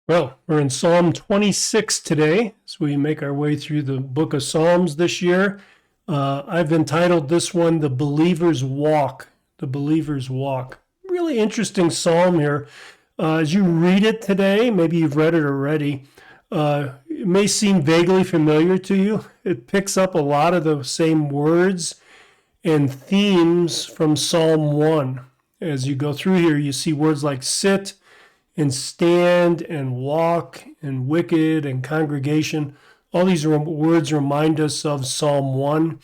Well, we're in Psalm 26 today as we make our way through the book of Psalms this year. I've entitled this one, The Believer's Walk. The Believer's Walk. Really interesting psalm here. As you read it today, maybe you've read it already, it may seem vaguely familiar to you. It picks up a lot of the same words and themes from Psalm 1. As you go through here, you see words like sit, and stand and walk and wicked and congregation. All these words remind us of Psalm 1.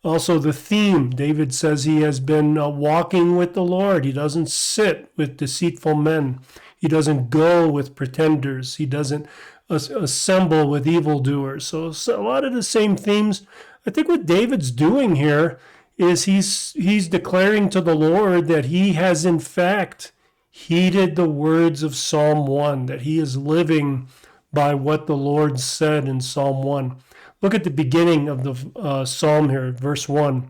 Also, the theme David says he has been walking with the Lord. He doesn't sit with deceitful men, he doesn't go with pretenders, he doesn't assemble with evildoers. So, a lot of the same themes. I think what David's doing here is he's declaring to the Lord that he has in fact heeded the words of Psalm 1, that he is living by what the Lord said in Psalm 1. Look at the beginning of the psalm here, verse 1.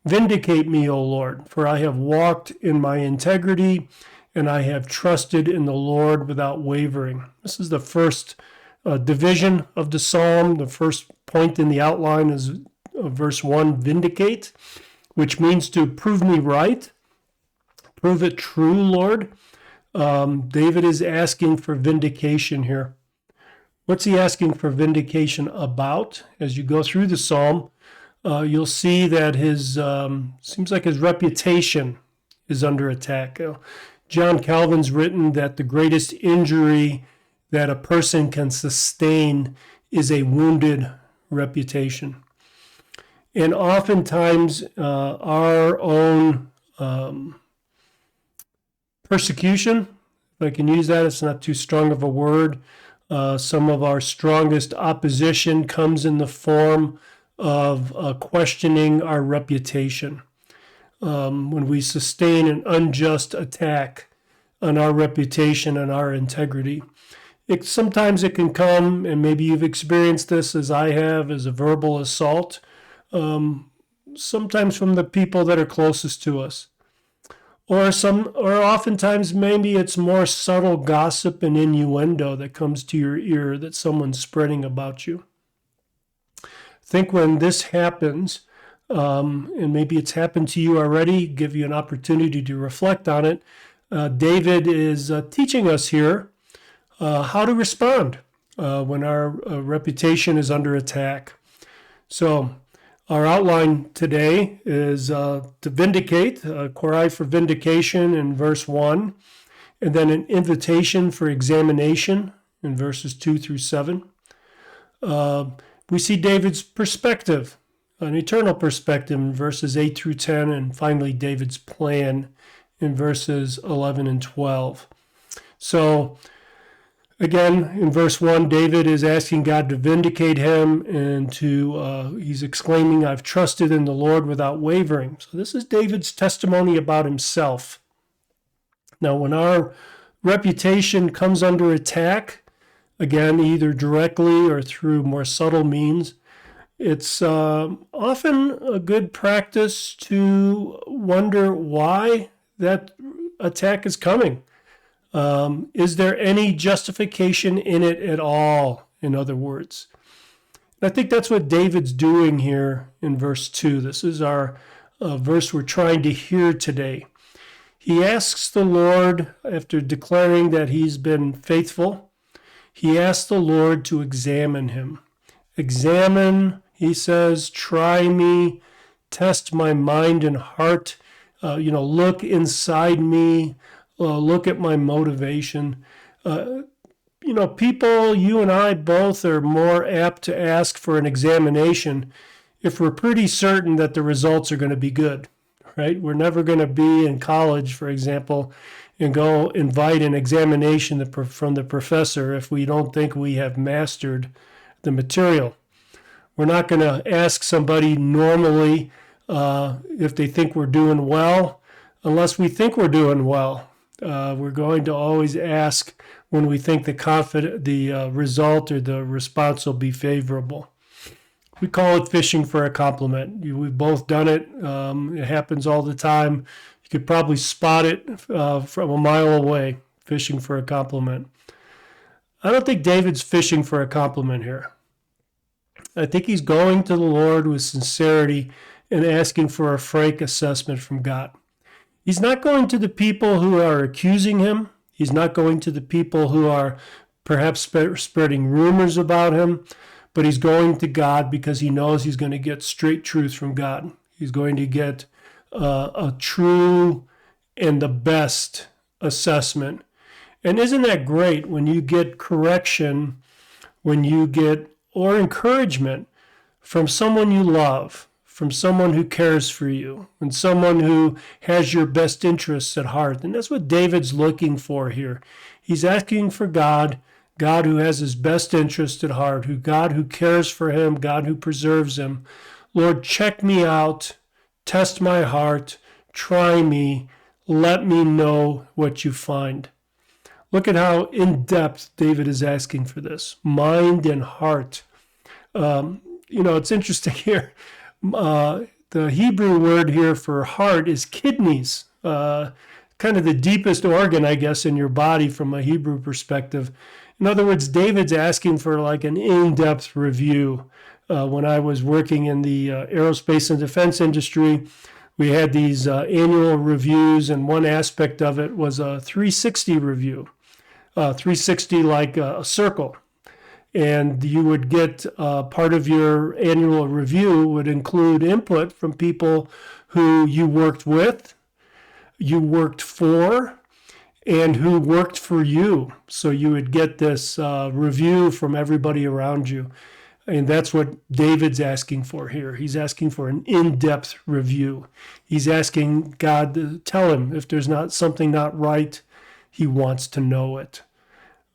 Vindicate me, O Lord, for I have walked in my integrity, and I have trusted in the Lord without wavering. This is the first division of the psalm. The first point in the outline is verse 1, vindicate, which means to prove me right, prove it true, Lord. David is asking for vindication here. What's he asking for vindication about? As you go through the psalm, you'll see that seems like his reputation is under attack. John Calvin's written that the greatest injury that a person can sustain is a wounded reputation. And oftentimes, our own persecution, if I can use that, it's not too strong of a word. Some of our strongest opposition comes in the form of questioning our reputation. When we sustain an unjust attack on our reputation and our integrity, sometimes it can come, and maybe you've experienced this as I have, as a verbal assault, sometimes from the people that are closest to us. Or oftentimes maybe it's more subtle gossip and innuendo that comes to your ear that someone's spreading about you. Think when this happens, and maybe it's happened to you already, give you an opportunity to reflect on it. David is teaching us here how to respond when our reputation is under attack. So our outline today is to vindicate, a cry for vindication in verse 1, and then an invitation for examination in verses 2 through 7. We see David's perspective, an eternal perspective in verses 8 through 10, and finally David's plan in verses 11 and 12. So, again, in verse 1, David is asking God to vindicate him, and he's exclaiming, I've trusted in the Lord without wavering. So this is David's testimony about himself. Now, when our reputation comes under attack, again, either directly or through more subtle means, it's often a good practice to wonder why that attack is coming. Is there any justification in it at all, in other words? And I think that's what David's doing here in verse 2. This is our verse we're trying to hear today. He asks the Lord, after declaring that he's been faithful, he asks the Lord to examine him. Examine, he says, try me, test my mind and heart, look inside me, look at my motivation. People, you and I both are more apt to ask for an examination if we're pretty certain that the results are going to be good, right? We're never going to be in college, for example, and go invite an examination from the professor if we don't think we have mastered the material. We're not going to ask somebody normally if they think we're doing well, unless we think we're doing well. We're going to always ask when we think the result or the response will be favorable. We call it fishing for a compliment. We've both done it. It happens all the time. You could probably spot it from a mile away, fishing for a compliment. I don't think David's fishing for a compliment here. I think he's going to the Lord with sincerity and asking for a frank assessment from God. He's not going to the people who are accusing him. He's not going to the people who are perhaps spreading rumors about him, but he's going to God because he knows he's going to get straight truth from God. He's going to get a true and the best assessment. And isn't that great when you get correction, when you get or encouragement from someone you love, from someone who cares for you, and someone who has your best interests at heart? And that's what David's looking for here. He's asking for God who has his best interest at heart, God who cares for him, God who preserves him. Lord, check me out, test my heart, try me, let me know what you find. Look at how in-depth David is asking for this. Mind and heart. It's interesting here. The Hebrew word here for heart is kidneys. Kind of the deepest organ, I guess, in your body from a Hebrew perspective. In other words, David's asking for like an in-depth review. When I was working in the aerospace and defense industry, we had these annual reviews, and one aspect of it was a 360 review. 360 like a circle. And you would get part of your annual review would include input from people who you worked with, you worked for, and who worked for you. So you would get this review from everybody around you. And that's what David's asking for here. He's asking for an in-depth review. He's asking God to tell him if there's not something not right. He wants to know it.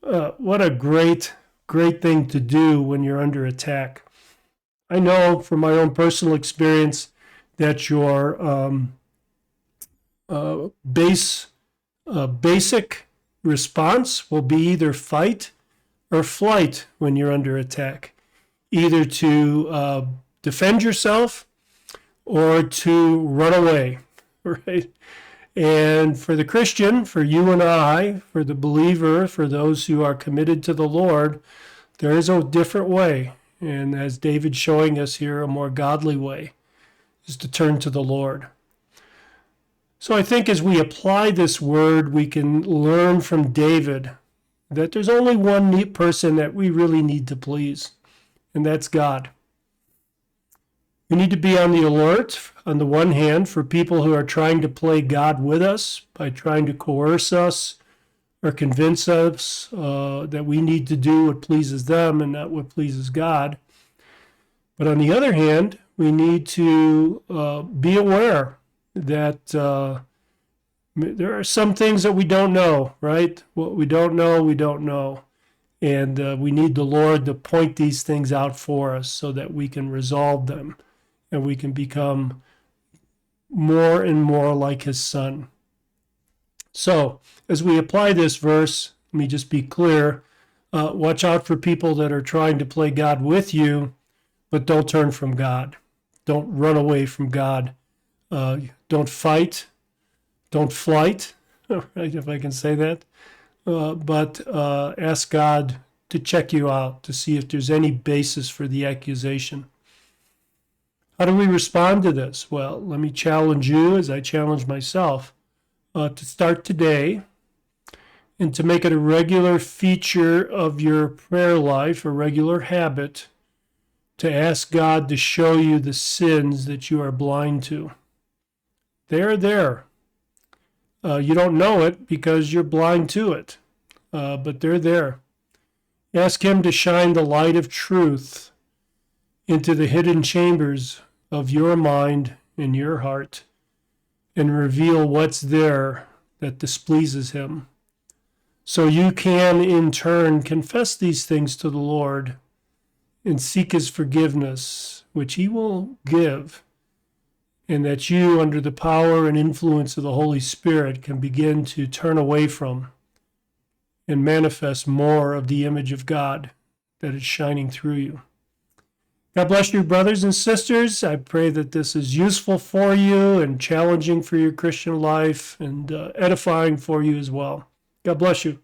What a great thing to do when you're under attack. I know from my own personal experience that your basic response will be either fight or flight when you're under attack, either to defend yourself or to run away, right? And for the Christian, for you and I, for the believer, for those who are committed to the Lord, there is a different way. And as David's showing us here, a more godly way is to turn to the Lord. So I think as we apply this word, we can learn from David that there's only one person that we really need to please, and that's God. We need to be on the alert, on the one hand, for people who are trying to play God with us by trying to coerce us or convince us that we need to do what pleases them and not what pleases God. But on the other hand, we need to be aware that there are some things that we don't know, right? What we don't know, we don't know. And we need the Lord to point these things out for us so that we can resolve them and we can become more and more like his Son. So as we apply this verse, let me just be clear. Watch out for people that are trying to play God with you, but don't turn from God. Don't run away from God. Don't fight. Don't flight, right, if I can say that. But ask God to check you out, to see if there's any basis for the accusation. How do we respond to this? Well, let me challenge you, as I challenge myself, to start today and to make it a regular feature of your prayer life, a regular habit, to ask God to show you the sins that you are blind to. They're there. You don't know it because you're blind to it, but they're there. Ask him to shine the light of truth into the hidden chambers of your mind and your heart and reveal what's there that displeases him. So you can, in turn, confess these things to the Lord and seek his forgiveness, which he will give, and that you, under the power and influence of the Holy Spirit, can begin to turn away from and manifest more of the image of God that is shining through you. God bless you, brothers and sisters. I pray that this is useful for you and challenging for your Christian life and edifying for you as well. God bless you.